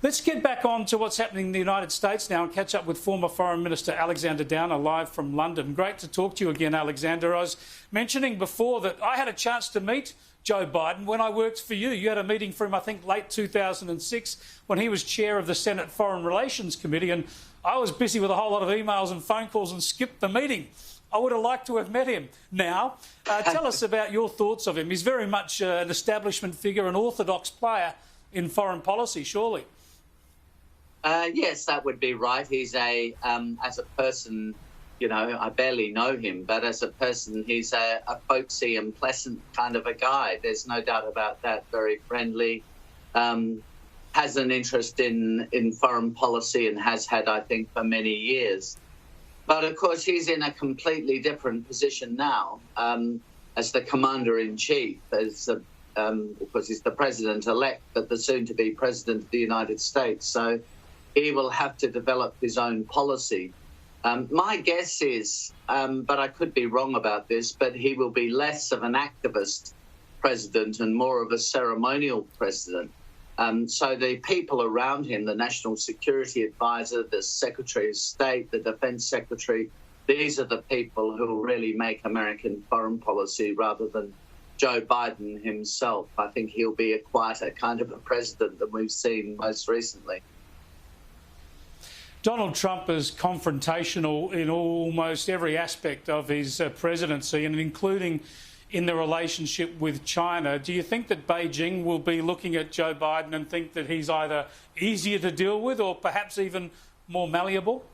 Let's get back on to what's happening in the United States now and catch up with former Foreign Minister Alexander Downer live from London. Great to talk to you again, Alexander. I was mentioning before that I had a chance to meet Joe Biden when I worked for you. You had a meeting for him, I think, late 2006 when he was chair of the Senate Foreign Relations Committee, and I was busy with a whole lot of emails and phone calls and skipped the meeting. I would have liked to have met him. Now, tell us about your thoughts of him. He's very much an establishment figure, an orthodox player in foreign policy, surely. Yes, that would be right. He's as a person, you know, I barely know him, but as a person, he's a folksy and pleasant kind of a guy. There's no doubt about that. Very friendly, has an interest in foreign policy and has had, I think, for many years. But of course, he's in a completely different position now as the commander-in-chief, of course, he's the president-elect, but the soon-to-be president of the United States. So he will have to develop his own policy. My guess is, but I could be wrong about this, but he will be less of an activist president and more of a ceremonial president. So the people around him, the National Security Advisor, the Secretary of State, the Defense Secretary, these are the people who will really make American foreign policy rather than Joe Biden himself. I think he'll be a quieter kind of a president than we've seen most recently. Donald Trump is confrontational in almost every aspect of his presidency, and including in the relationship with China. Do you think that Beijing will be looking at Joe Biden and think that he's either easier to deal with or perhaps even more malleable?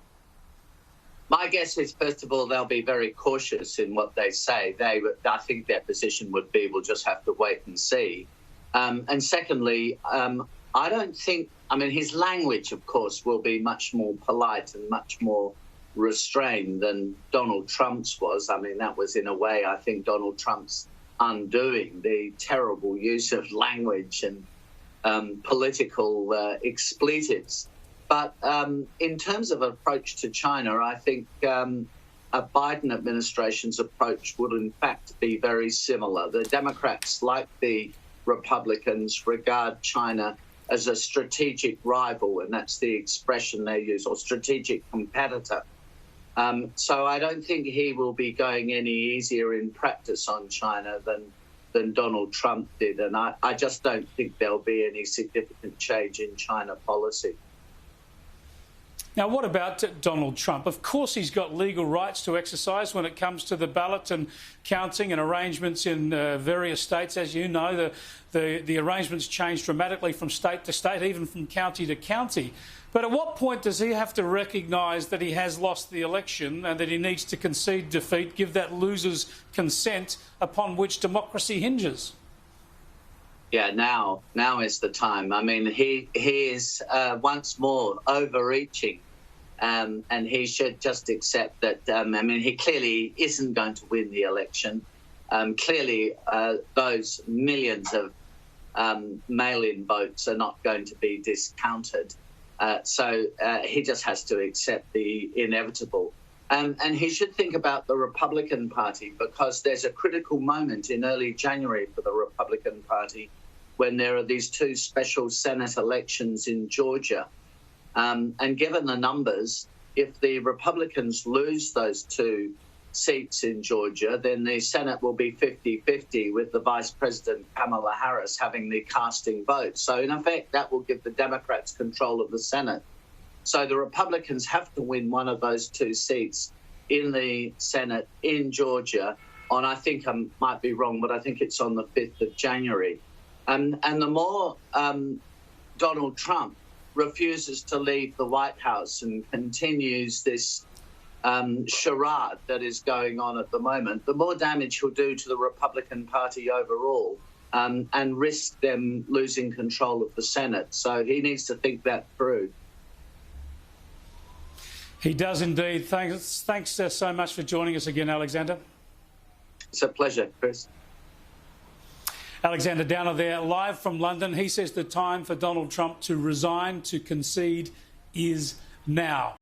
My guess is, first of all, they'll be very cautious in what they say. I think their position would be, we'll just have to wait and see. And secondly, I don't think, I mean, his language, of course, will be much more polite and much more restrained than Donald Trump's was. I mean, that was, in a way, I think, Donald Trump's undoing, the terrible use of language and political expletives. But in terms of approach to China, I think a Biden administration's approach would, in fact, be very similar. The Democrats, like the Republicans, regard China as a strategic rival, and that's the expression they use, or strategic competitor. So I don't think he will be going any easier in practice on China than Donald Trump did, and I just don't think there'll be any significant change in China policy. Now, what about Donald Trump? Of course, he's got legal rights to exercise when it comes to the ballot and counting and arrangements in various states. As you know, the arrangements change dramatically from state to state, even from county to county. But at what point does he have to recognise that he has lost the election and that he needs to concede defeat, give that loser's consent upon which democracy hinges? Yeah, now is the time. I mean, he is once more overreaching, and he should just accept that. I mean, he clearly isn't going to win the election. Clearly, those millions of mail-in votes are not going to be discounted. So he just has to accept the inevitable. And he should think about the Republican Party, because there's a critical moment in early January for the Republican Party when there are these two special Senate elections in Georgia. And given the numbers, if the Republicans lose those two seats in Georgia, then the Senate will be 50-50 with the Vice President Kamala Harris having the casting vote. So in effect, that will give the Democrats control of the Senate. So the Republicans have to win one of those two seats in the Senate in Georgia on, I think I might be wrong, but I think it's on the 5th of January. And the more Donald Trump refuses to leave the White House and continues this charade that is going on at the moment, the more damage he'll do to the Republican Party overall, and risk them losing control of the Senate. So he needs to think that through. He does indeed. Thanks so much for joining us again, Alexander. It's a pleasure, Chris. Alexander Downer there, live from London. He says the time for Donald Trump to resign, to concede, is now.